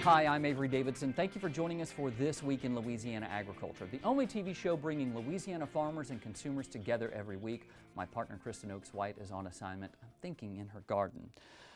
Hi, I'm Avery Davidson. Thank you for joining us for This Week in Louisiana Agriculture, the only TV show bringing Louisiana farmers and consumers together every week. My partner, Kristen Oaks-White, is on assignment thinking in her garden.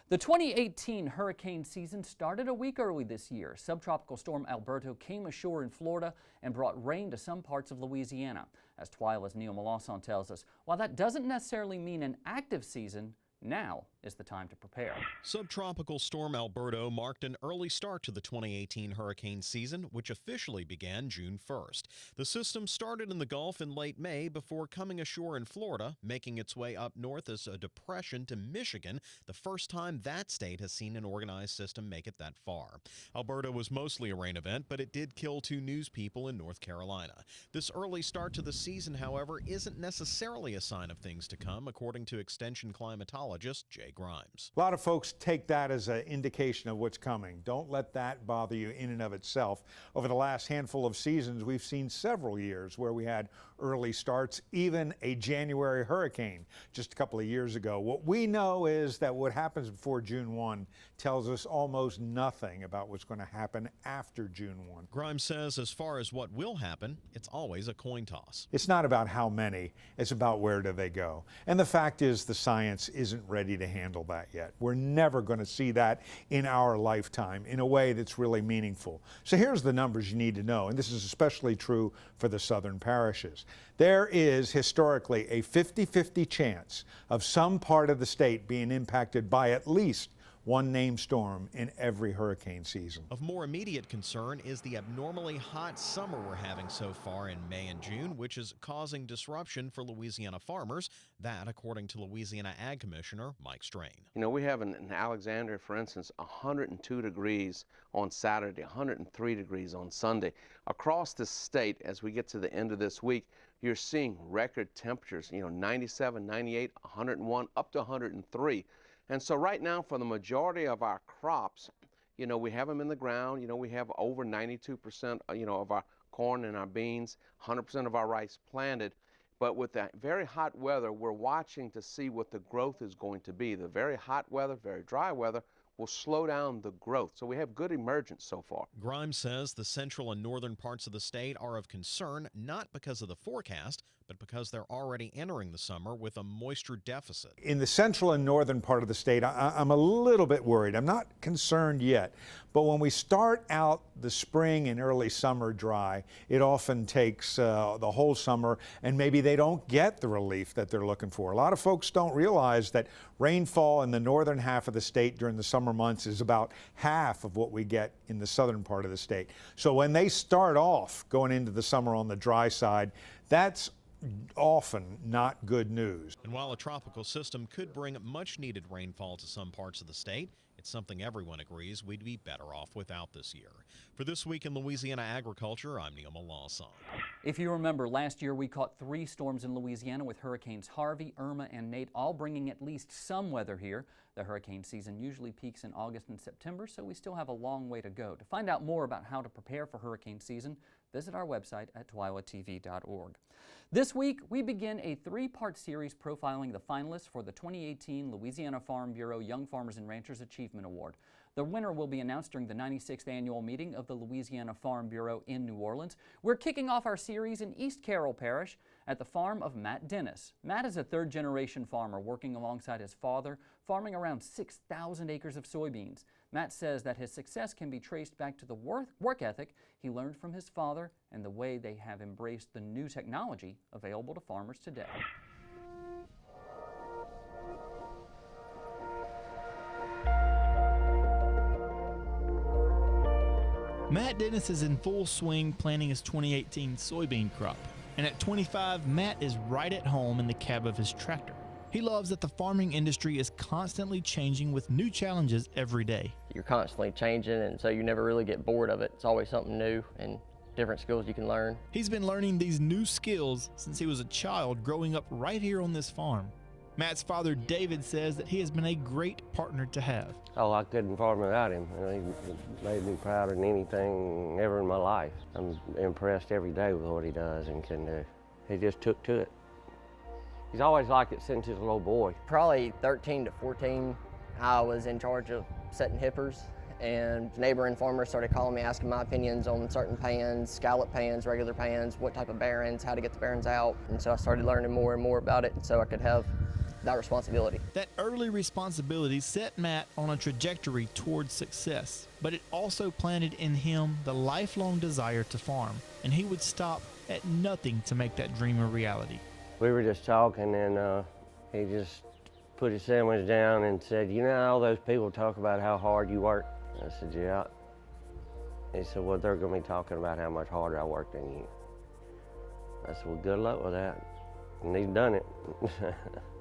The 2018 hurricane season started a week early this year. Subtropical storm Alberto came ashore in Florida and brought rain to some parts of Louisiana. As Twila's Neil Melanson tells us, while that doesn't necessarily mean an active season, now is the time to prepare. Subtropical storm Alberto marked an early start to the 2018 hurricane season, which officially began June 1st. The system started in the Gulf in late May before coming ashore in Florida, making its way up north as a depression to Michigan, the first time that state has seen an organized system make it that far. Alberto was mostly a rain event, but it did kill 2 news people in North Carolina. This early start to the season, however, isn't necessarily a sign of things to come, according to extension climatologist Jay Grimes. A lot of folks take that as an indication of what's coming. Don't let that bother you in and of itself. Over the last handful of seasons, we've seen several years where we had early starts, even a January hurricane just a couple of years ago. What we know is that what happens before June 1 tells us almost nothing about what's going to happen after June 1. Grimes says as far as what will happen, it's always a coin toss. It's not about how many, it's about where do they go. And the fact is the science isn't ready to handle that yet. We're never going to see that in our lifetime in a way that's really meaningful. So here's the numbers you need to know, and this is especially true for the southern parishes. There is historically a 50-50 chance of some part of the state being impacted by at least one named storm in every hurricane season. Of more immediate concern is the abnormally hot summer we're having so far in May and June, which is causing disruption for Louisiana farmers. That, according to Louisiana Ag Commissioner Mike Strain. You know, we have in Alexandria, for instance, 102 degrees on Saturday, 103 degrees on Sunday. Across the state, as we get to the end of this week, you're seeing record temperatures, 97, 98, 101, up to 103. And so right now, for the majority of our crops, we have them in the ground. We have over 92%, of our corn and our beans, 100% of our rice planted. But with that very hot weather, we're watching to see what the growth is going to be. The very hot weather, very dry weather will slow down the growth. So we have good emergence so far. Grimes says the central and northern parts of the state are of concern, not because of the forecast, but because they're already entering the summer with a moisture deficit. In the central and northern part of the state, I'm a little bit worried. I'm not concerned yet, but when we start out the spring and early summer dry, it often takes the whole summer, and maybe they don't get the relief that they're looking for. A lot of folks don't realize that rainfall in the northern half of the state during the summer months is about half of what we get in the southern part of the state. So when they start off going into the summer on the dry side, that's often not good news. And while a tropical system could bring much needed rainfall to some parts of the state, it's something everyone agrees we'd be better off without this year. For This Week in Louisiana Agriculture, I'm Neil Melanson. If you remember, last year we caught 3 storms in Louisiana with Hurricanes Harvey, Irma, and Nate, all bringing at least some weather here. The hurricane season usually peaks in August and September, so we still have a long way to go. To find out more about how to prepare for hurricane season, visit our website at twilatv.org. This week, we begin a 3-part series profiling the finalists for the 2018 Louisiana Farm Bureau Young Farmers and Ranchers Achievement Award. The winner will be announced during the 96th annual meeting of the Louisiana Farm Bureau in New Orleans. We're kicking off our series in East Carroll Parish at the farm of Matt Dennis. Matt is a 3rd-generation farmer working alongside his father, farming around 6,000 acres of soybeans. Matt says that his success can be traced back to the work ethic he learned from his father and the way they have embraced the new technology available to farmers today. Matt Dennis is in full swing planting his 2018 soybean crop. And at 25, Matt is right at home in the cab of his tractor. He loves that the farming industry is constantly changing with new challenges every day. You're constantly changing, and so you never really get bored of it. It's always something new and different skills you can learn. He's been learning these new skills since he was a child growing up right here on this farm. Matt's father, David, says that he has been a great partner to have. Oh, I couldn't farm without him. He made me prouder than anything ever in my life. I'm impressed every day with what he does and can do. He just took to it. He's always liked it since he was a little boy. Probably 13 to 14, I was in charge of setting hippers and neighboring farmers started calling me, asking my opinions on certain pans, scallop pans, regular pans, what type of bearings, how to get the bearings out. And so I started learning more and more about it so I could have that responsibility. That early responsibility set Matt on a trajectory towards success, but it also planted in him the lifelong desire to farm, and he would stop at nothing to make that dream a reality. We were just talking, and he just put his sandwich down and said, "You know, all those people talk about how hard you work." I said, "Yeah." He said, "Well, they're going to be talking about how much harder I work than you." I said, "Well, good luck with that." And he's done it.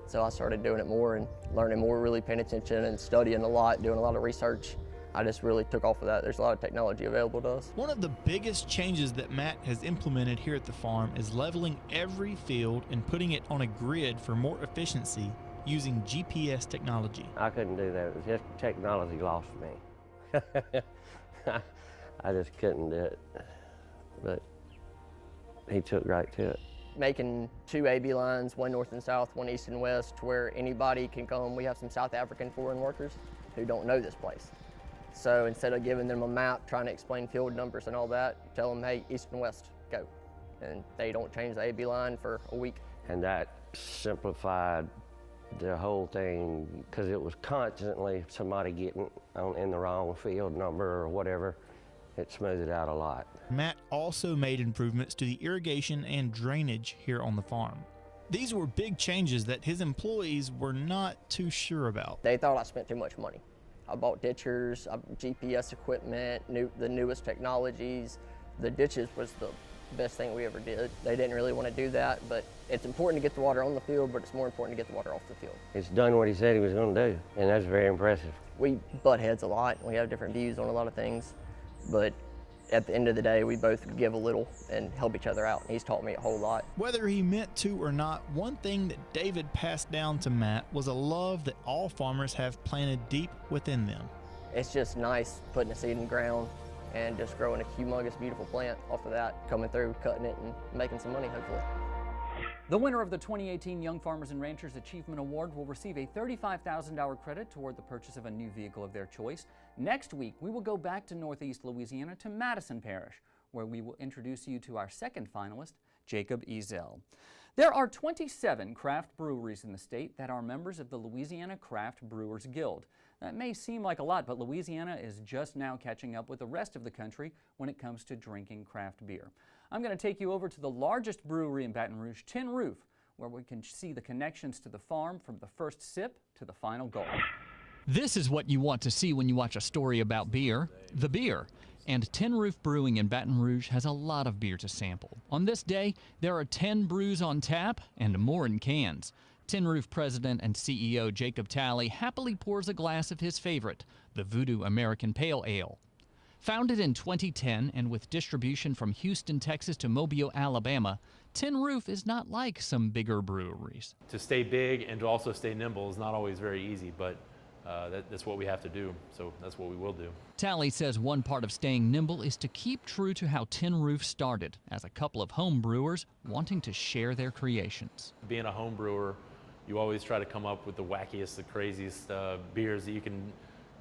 So I started doing it more and learning more, really paying attention and studying a lot, doing a lot of research. I just really took off of that. There's a lot of technology available to us. One of the biggest changes that Matt has implemented here at the farm is leveling every field and putting it on a grid for more efficiency using GPS technology. I couldn't do that. It was just technology lost me. I just couldn't do it. But he took right to it. Making 2 AB lines, one north and south, one east and west, to where anybody can come. We have some South African foreign workers who don't know this place. So instead of giving them a map, trying to explain field numbers and all that, tell them, hey, east and west, go. And they don't change the AB line for a week. And that simplified the whole thing, because it was constantly somebody getting in the wrong field number or whatever. It smoothed it out a lot. Matt also made improvements to the irrigation and drainage here on the farm. These were big changes that his employees were not too sure about. They thought I spent too much money. I bought ditchers, GPS equipment, the newest technologies. The ditches was the best thing we ever did. They didn't really want to do that, but it's important to get the water on the field, but it's more important to get the water off the field. It's done what he said he was going to do, and that's very impressive. We butt heads a lot. We have different views on a lot of things, but at the end of the day, we both give a little and help each other out. He's taught me a whole lot. Whether he meant to or not, one thing that David passed down to Matt was a love that all farmers have planted deep within them. It's just nice putting a seed in the ground and just growing a humongous, beautiful plant off of that, coming through, cutting it, and making some money, hopefully. The winner of the 2018 Young Farmers and Ranchers Achievement Award will receive a $35,000 credit toward the purchase of a new vehicle of their choice. Next week, we will go back to Northeast Louisiana to Madison Parish, where we will introduce you to our second finalist, Jacob Ezel. There are 27 craft breweries in the state that are members of the Louisiana Craft Brewers Guild. That may seem like a lot, but Louisiana is just now catching up with the rest of the country when it comes to drinking craft beer. I'm going to take you over to the largest brewery in Baton Rouge, Tin Roof, where we can see the connections to the farm from the first sip to the final gulp. This is what you want to see when you watch a story about beer, the beer. And Tin Roof Brewing in Baton Rouge has a lot of beer to sample. On this day, there are 10 brews on tap and more in cans. Tin Roof President and CEO Jacob Talley happily pours a glass of his favorite, the Voodoo American Pale Ale. Founded in 2010 and with distribution from Houston, Texas to Mobile, Alabama, Tin Roof is not like some bigger breweries. To stay big and to also stay nimble is not always very easy, but that's what we have to do, so that's what we will do. Talley says one part of staying nimble is to keep true to how Tin Roof started, as a couple of home brewers wanting to share their creations. Being a home brewer, you always try to come up with the wackiest, the craziest beers that you can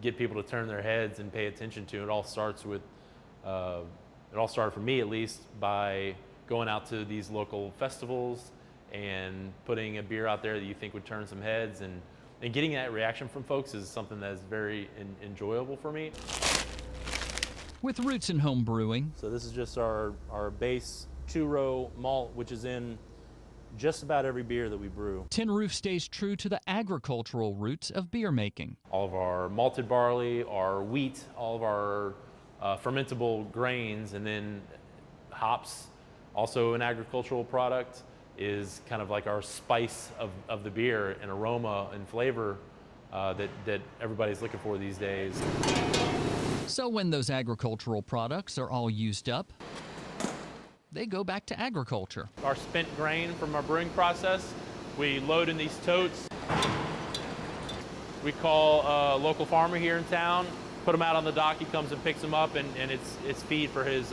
get people to turn their heads and pay attention to. It all starts with, it all started for me at least, by going out to these local festivals and putting a beer out there that you think would turn some heads, and getting that reaction from folks is something that is very enjoyable for me. With roots in home brewing. So this is just our base 2-row malt, which is in just about every beer that we brew. Tin Roof stays true to the agricultural roots of beer making. All of our malted barley, our wheat, all of our fermentable grains, and then hops, also an agricultural product, is kind of like our spice of the beer, and aroma and flavor that everybody's looking for these days. So when those agricultural products are all used up, they go back to agriculture. Our spent grain from our brewing process, we load in these totes. We call a local farmer here in town, put them out on the dock, he comes and picks them up, and it's feed for his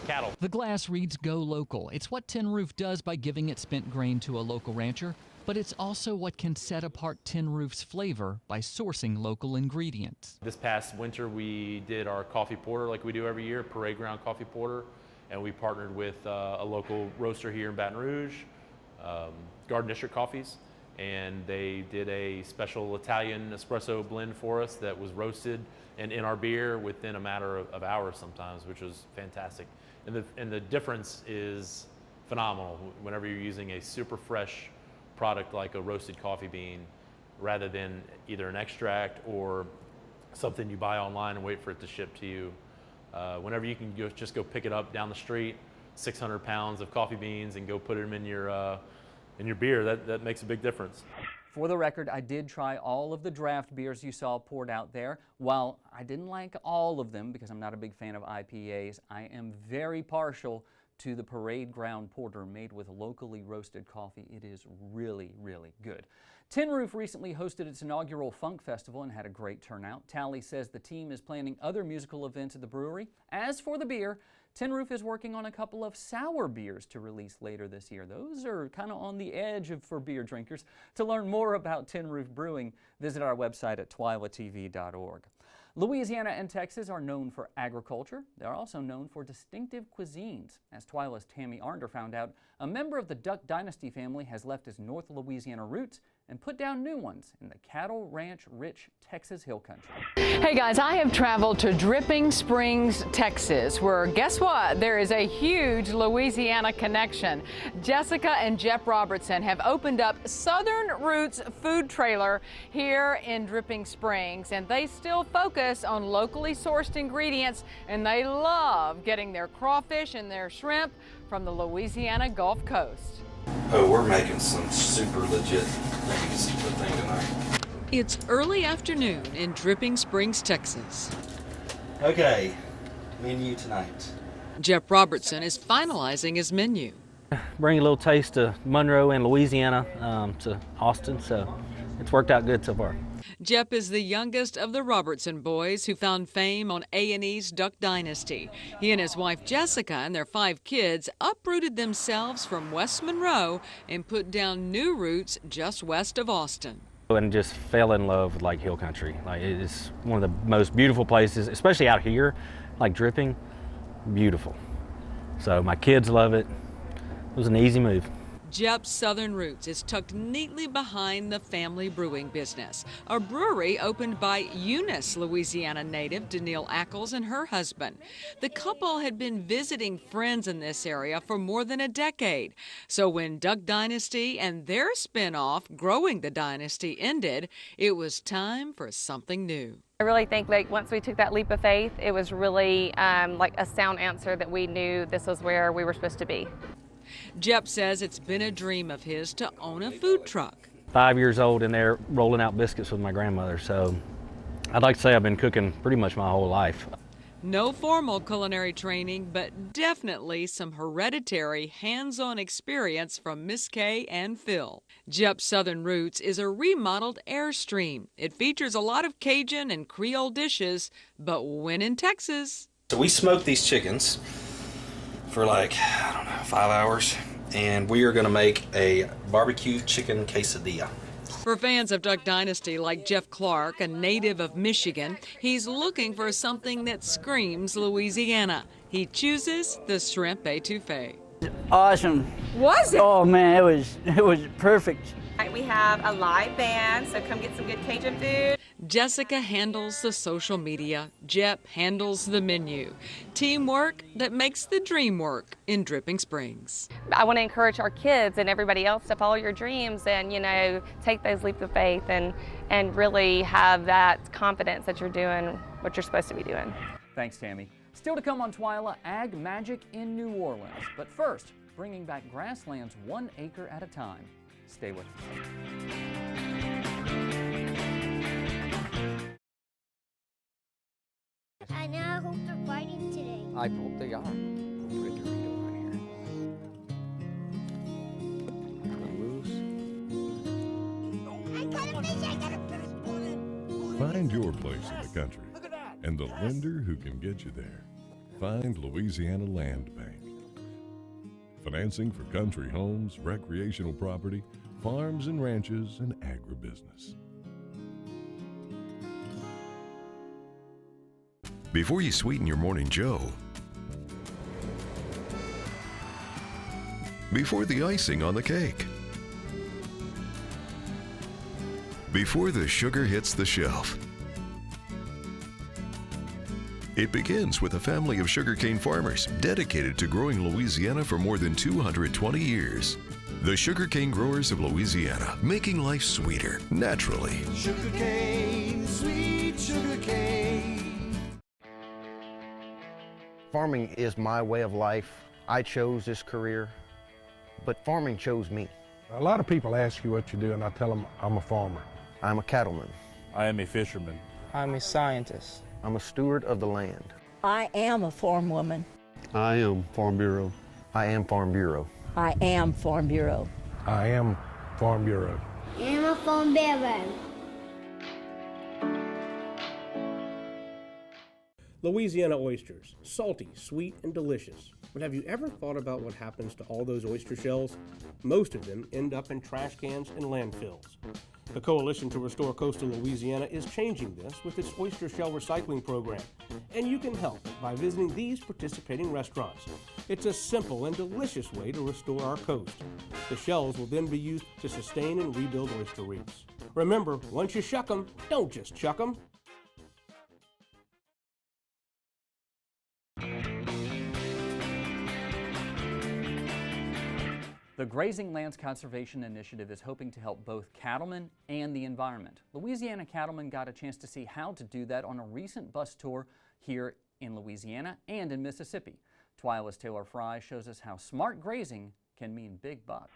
cattle. The glass reads "Go Local." It's what Tin Roof does by giving its spent grain to a local rancher, but it's also what can set apart Tin Roof's flavor by sourcing local ingredients. This past winter we did our coffee porter like we do every year, parade ground coffee porter, and we partnered with a local roaster here in Baton Rouge, Garden District Coffees, and they did a special Italian espresso blend for us that was roasted and in our beer within a matter of hours sometimes, which was fantastic. And the difference is phenomenal whenever you're using a super fresh product like a roasted coffee bean rather than either an extract or something you buy online and wait for it to ship to you. Whenever you can just go pick it up down the street, 600 pounds of coffee beans, and go put them in your beer, that makes a big difference. For the record, I did try all of the draft beers you saw poured out there. While I didn't like all of them because I'm not a big fan of IPAs, I am very partial to the Parade Ground Porter made with locally roasted coffee. It is really, really good. Tin Roof recently hosted its inaugural Funk Festival and had a great turnout. Tally says the team is planning other musical events at the brewery. As for the beer, Tin Roof is working on a couple of sour beers to release later this year. Those are kind of on the edge for beer drinkers. To learn more about Tin Roof Brewing, visit our website at twilatv.org. Louisiana and Texas are known for agriculture. They're also known for distinctive cuisines. As Twila's Tammy Arnder found out, a member of the Duck Dynasty family has left his North Louisiana roots and put down new ones in the cattle ranch-rich Texas Hill Country. Hey guys, I have traveled to Dripping Springs, Texas, where guess what? There is a huge Louisiana connection. Jessica and Jeff Robertson have opened up Southern Roots Food Trailer here in Dripping Springs, and they still focus on locally sourced ingredients, and they love getting their crawfish and their shrimp from the Louisiana Gulf Coast. Oh, we're making some super legit things for thing tonight. It's early afternoon in Dripping Springs, Texas. Okay, menu tonight. Jeff Robertson is finalizing his menu. Bring a little taste of Monroe and Louisiana to Austin, so it's worked out good so far. Jeff is the youngest of the Robertson boys who found fame on A&E's Duck Dynasty. He and his wife Jessica and their 5 kids uprooted themselves from West Monroe and put down new roots just west of Austin. And just fell in love with like hill country. Like it is one of the most beautiful places, especially out here, like Dripping, beautiful. So my kids love it. It was an easy move. Jeff's Southern Roots is tucked neatly behind the family brewing business, a brewery opened by Eunice, Louisiana native Danielle Ackles and her husband. The couple had been visiting friends in this area for more than a decade. So when Duck Dynasty and their spinoff, Growing the Dynasty, ended, it was time for something new. I really think like once we took that leap of faith, it was really like a sound answer that we knew this was where we were supposed to be. Jeff says it's been a dream of his to own a food truck. 5 years old and they're rolling out biscuits with my grandmother, so I'd like to say I've been cooking pretty much my whole life. No formal culinary training, but definitely some hereditary hands-on experience from Miss Kay and Phil. Jeff's Southern Roots is a remodeled Airstream. It features a lot of Cajun and Creole dishes, but when in Texas. So we smoked these chickens for like, 5 hours, and we are gonna make a barbecue chicken quesadilla. For fans of Duck Dynasty like Jeff Clark, a native of Michigan, he's looking for something that screams Louisiana. He chooses the shrimp etouffee. Awesome. Was it? Oh man, it was perfect. We have a live band, so come get some good Cajun food. Jessica handles the social media. Jeff handles the menu. Teamwork that makes the dream work in Dripping Springs. I want to encourage our kids and everybody else to follow your dreams and, you know, take those leaps of faith and really have that confidence that you're doing what you're supposed to be doing. Thanks, Tammy. Still to come on Twila, Ag Magic in New Orleans. But first, bringing back grasslands 1 acre at a time. Stay with us. I now hope they're fighting today. I hope they are. Put a Dorito on here. I got a fish! I got a fish! Find your place in the country and the lender who can get you there. Find Louisiana Land Bank. Financing for country homes, recreational property, farms and ranches and agribusiness. Before you sweeten your morning joe, before the icing on the cake, before the sugar hits the shelf, it begins with a family of sugarcane farmers dedicated to growing Louisiana for more than 220 years. The Sugarcane Growers of Louisiana, making life sweeter, naturally. Sugarcane, sweet sugarcane. Farming is my way of life. I chose this career, but farming chose me. A lot of people ask you what you do, and I tell them I'm a farmer. I'm a cattleman. I am a fisherman. I'm a scientist. I'm a steward of the land. I am a farm woman. I am Farm Bureau. I am Farm Bureau. I am Farm Bureau. I am Farm Bureau. I'm a Farm Bureau. Louisiana oysters, salty, sweet, and delicious. But have you ever thought about what happens to all those oyster shells? Most of them end up in trash cans and landfills. The Coalition to Restore Coastal Louisiana is changing this with its oyster shell recycling program, and you can help by visiting these participating restaurants. It's a simple and delicious way to restore our coast. The shells will then be used to sustain and rebuild oyster reefs. Remember, once you shuck them, don't just chuck them. The Grazing Lands Conservation Initiative is hoping to help both cattlemen and the environment. Louisiana cattlemen got a chance to see how to do that on a recent bus tour here in Louisiana and in Mississippi. Twila's Taylor Fry shows us how smart grazing can mean big bucks.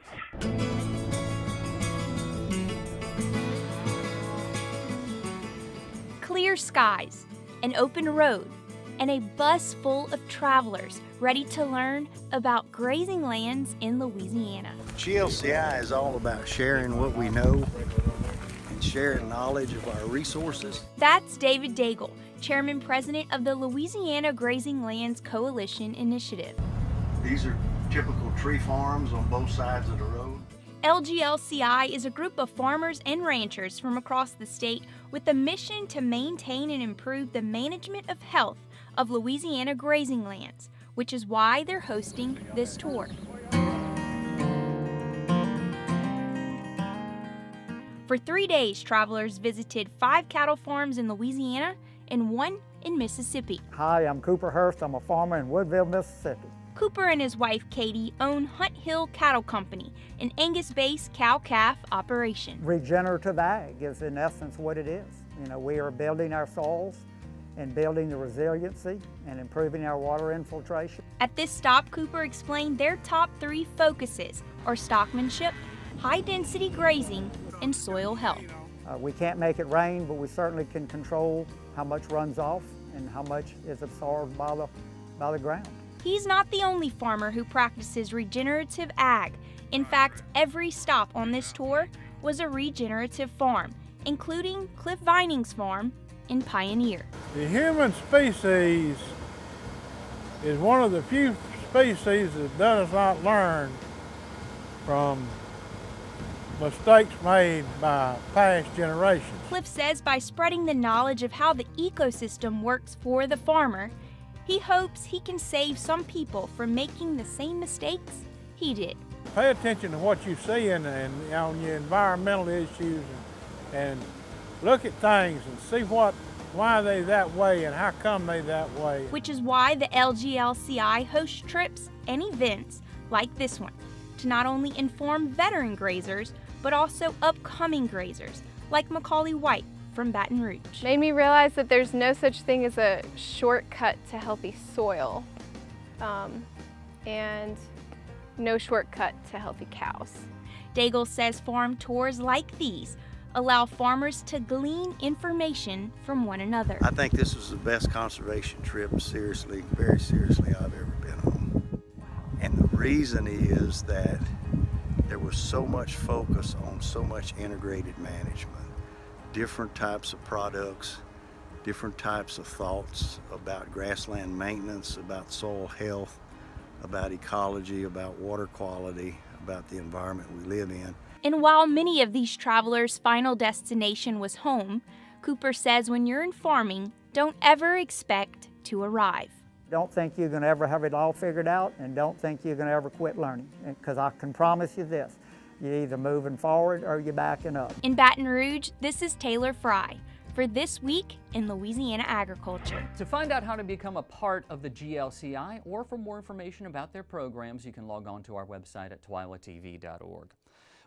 Clear skies, an open road, and a bus full of travelers ready to learn about grazing lands in Louisiana. GLCI is all about sharing what we know and sharing knowledge of our resources. That's David Daigle, Chairman President of the Louisiana Grazing Lands Coalition Initiative. These are typical tree farms on both sides of the road. LGLCI is a group of farmers and ranchers from across the state with a mission to maintain and improve the management of health of Louisiana grazing lands, which is why they're hosting this tour. For 3 days, travelers visited 5 cattle farms in Louisiana and 1 in Mississippi. Hi, I'm Cooper Hurst. I'm a farmer in Woodville, Mississippi. Cooper and his wife Katie own Hunt Hill Cattle Company, an Angus-based cow-calf operation. Regenerative ag is in essence what it is. You know, we are building our soils and building the resiliency and improving our water infiltration. At this stop, Cooper explained their top 3 focuses are stockmanship, high-density grazing, and soil health. We can't make it rain, but we certainly can control how much runs off and how much is absorbed by the ground. He's not the only farmer who practices regenerative ag. In fact, every stop on this tour was a regenerative farm, including Cliff Vining's farm in Pioneer. The human species is one of the few species that does not learn from mistakes made by past generations. Cliff says by spreading the knowledge of how the ecosystem works for the farmer, he hopes he can save some people from making the same mistakes he did. Pay attention to what you see on your environmental issues and look at things and see why they that way and how come they that way. Which is why the LGLCI hosts trips and events like this one to not only inform veteran grazers, but also upcoming grazers like Macaulay White from Baton Rouge. Made me realize that there's no such thing as a shortcut to healthy soil and no shortcut to healthy cows. Daigle says farm tours like these allow farmers to glean information from one another. I think this was the best conservation trip, seriously, very seriously, I've ever been on. And the reason is that there was so much focus on so much integrated management. Different types of products, different types of thoughts about grassland maintenance, about soil health, about ecology, about water quality, about the environment we live in. And while many of these travelers' final destination was home, Cooper says when you're in farming, don't ever expect to arrive. Don't think you're going to ever have it all figured out, and don't think you're going to ever quit learning, because I can promise you this, you're either moving forward or you're backing up. In Baton Rouge, this is Taylor Fry for This Week in Louisiana Agriculture. To find out how to become a part of the GLCI or for more information about their programs, you can log on to our website at twilatv.org.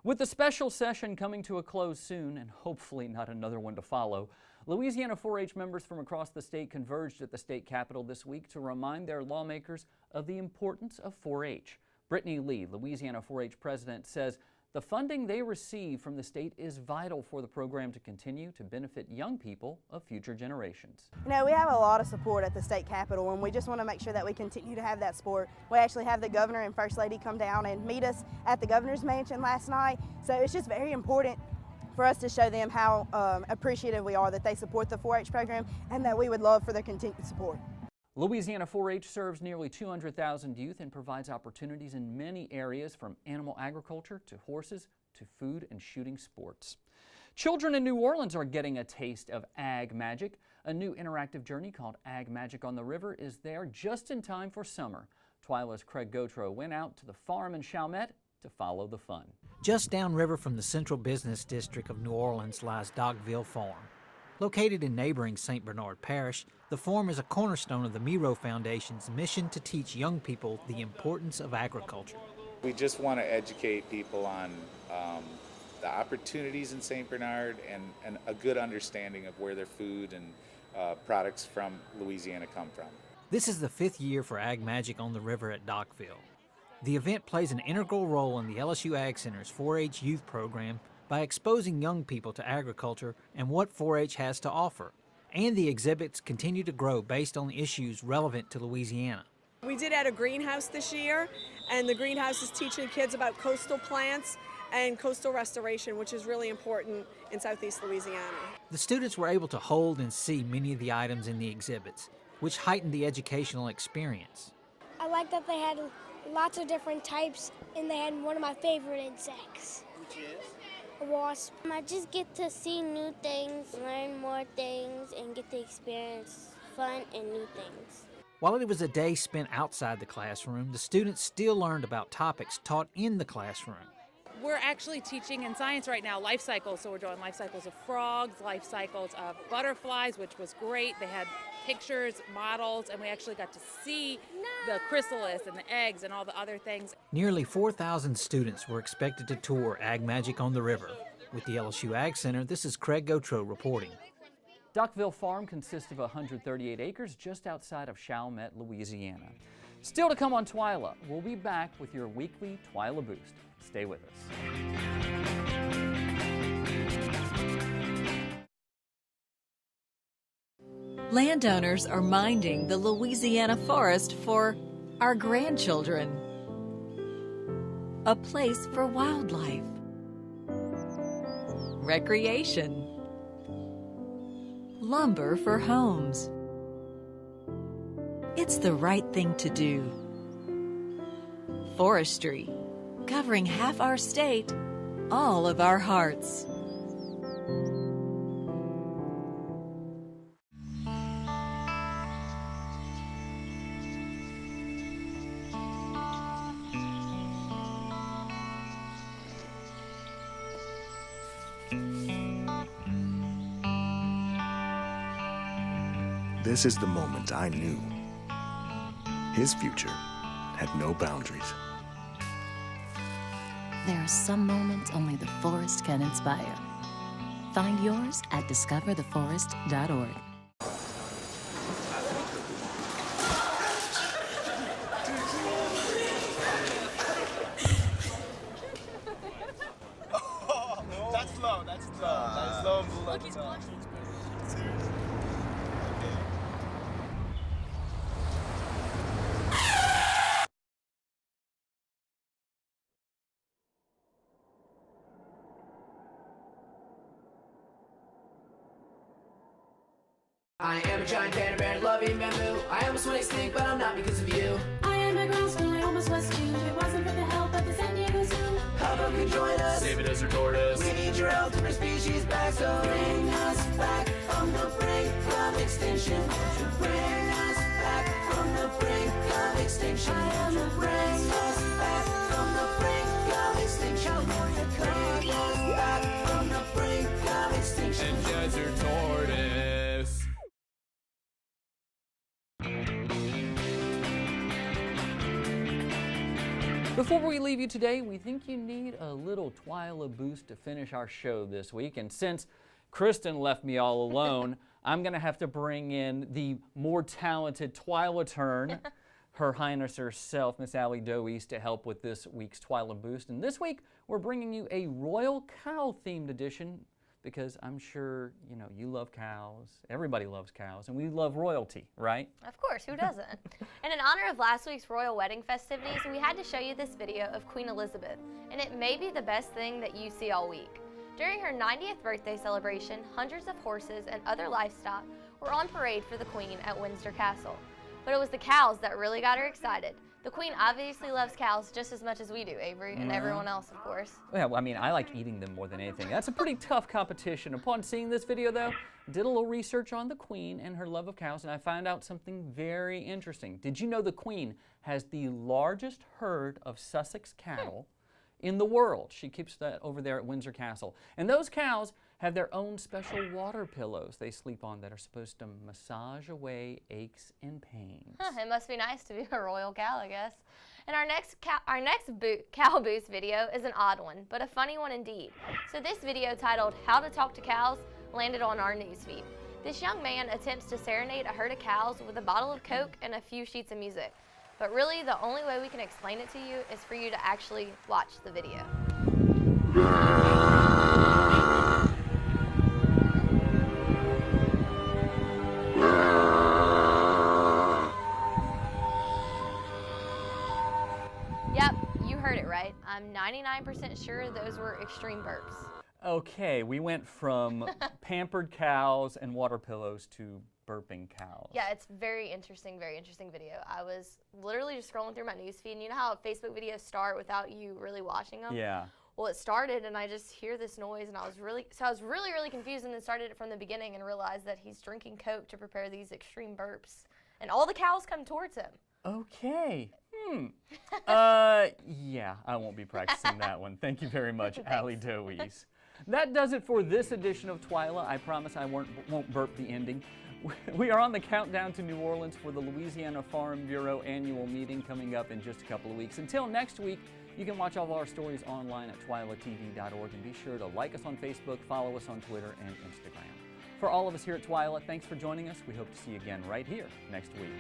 With the special session coming to a close soon, and hopefully not another one to follow, Louisiana 4-H members from across the state converged at the state capitol this week to remind their lawmakers of the importance of 4-H. Brittany Lee, Louisiana 4-H president, says the funding they receive from the state is vital for the program to continue to benefit young people of future generations. You know, we have a lot of support at the state capitol, and we just want to make sure that we continue to have that support. We actually have the governor and first lady come down and meet us at the governor's mansion last night, so it's just very important for us to show them how appreciative we are that they support the 4-H program and that we would love for their continued support. Louisiana 4-H serves nearly 200,000 youth and provides opportunities in many areas from animal agriculture to horses to food and shooting sports. Children in New Orleans are getting a taste of Ag Magic. A new interactive journey called Ag Magic on the River is there just in time for summer. Twila's Craig Gautreaux went out to the farm in Chalmette to follow the fun. Just downriver from the central business district of New Orleans lies Dockville Farm. Located in neighboring St. Bernard Parish, the farm is a cornerstone of the Miro Foundation's mission to teach young people the importance of agriculture. We just want to educate people on the opportunities in St. Bernard and a good understanding of where their food and products from Louisiana come from. This is the 5th year for Ag Magic on the River at Dockville. The event plays an integral role in the LSU Ag Center's 4-H youth program by exposing young people to agriculture and what 4-H has to offer. And the exhibits continue to grow based on issues relevant to Louisiana. We did add a greenhouse this year, and the greenhouse is teaching kids about coastal plants and coastal restoration, which is really important in southeast Louisiana. The students were able to hold and see many of the items in the exhibits, which heightened the educational experience. I like that they had lots of different types, and they had one of my favorite insects. Which is? A wasp. I just get to see new things, learn more things, and get to experience fun and new things. While it was a day spent outside the classroom, the students still learned about topics taught in the classroom. We're actually teaching in science right now life cycles, so we're doing life cycles of frogs, life cycles of butterflies, which was great. They had pictures, models, and we actually got to see the chrysalis and the eggs and all the other things. Nearly 4,000 students were expected to tour Ag Magic on the River. With the LSU Ag Center, this is Craig Gautreaux reporting. Dockville Farm consists of 138 acres just outside of Chalmette, Louisiana. Still to come on Twila, we'll be back with your weekly Twila Boost. Stay with us. Landowners are minding the Louisiana forest for our grandchildren. A place for wildlife, recreation, lumber for homes. It's the right thing to do. Forestry, covering half our state, all of our hearts. This is the moment I knew. His future had no boundaries. There are some moments only the forest can inspire. Find yours at discovertheforest.org. That's slow, that's slow. That's slow and blue. Seriously. I am a giant panda bear loving bamboo. I almost went extinct, but I'm not because of you. I am a grouse, and I almost was too. If it wasn't for the help of the San Diego Zoo. Bravo could join us. Save it as record us. We need your help to bring species back, so bring us back from the brink of extinction. Bring us back from the brink of extinction. Bring us back from the brink of extinction. Bring us back from the brink of extinction. And desert tortoise. Before we leave you today, we think you need a little Twila Boost to finish our show this week. And since Kristen left me all alone, I'm going to have to bring in the more talented Twila turn, Her Highness herself, Miss Allie Doe-East, to help with this week's Twila Boost. And this week, we're bringing you a Royal Cow-themed edition because I'm sure, you know, you love cows, everybody loves cows, and we love royalty, right? Of course, who doesn't? And in honor of last week's royal wedding festivities, we had to show you this video of Queen Elizabeth, and it may be the best thing that you see all week. During her 90th birthday celebration, hundreds of horses and other livestock were on parade for the Queen at Windsor Castle. But it was the cows that really got her excited. The Queen obviously loves cows just as much as we do, Avery, and everyone else, of course. Yeah, well, I mean, I like eating them more than anything. That's a pretty tough competition. Upon seeing this video, though, did a little research on the Queen and her love of cows, and I found out something very interesting. Did you know the Queen has the largest herd of Sussex cattle in the world? She keeps that over there at Windsor Castle. And those cows have their own special water pillows they sleep on that are supposed to massage away aches and pains. It must be nice to be a royal cow, I guess. And our next cow boost video is an odd one, but a funny one indeed. So this video, titled How to Talk to Cows, landed on our newsfeed. This young man attempts to serenade a herd of cows with a bottle of Coke and a few sheets of music. But really, the only way we can explain it to you is for you to actually watch the video. Yep, you heard it right. I'm 99% sure those were extreme burps. Okay, we went from pampered cows and water pillows to burping cows. Yeah, it's very interesting video. I was literally just scrolling through my newsfeed, and you know how Facebook videos start without you really watching them? Yeah. Well, it started, and I just hear this noise, and I was really confused, and then started it from the beginning and realized that he's drinking Coke to prepare these extreme burps, and all the cows come towards him. Okay. Yeah, I won't be practicing that one. Thank you very much, Allie Doe-East. That does it for this edition of Twila. I promise I won't burp the ending. We are on the countdown to New Orleans for the Louisiana Farm Bureau annual meeting coming up in just a couple of weeks. Until next week, you can watch all of our stories online at twilatv.org, and be sure to like us on Facebook, follow us on Twitter and Instagram. For all of us here at Twila, thanks for joining us. We hope to see you again right here next week.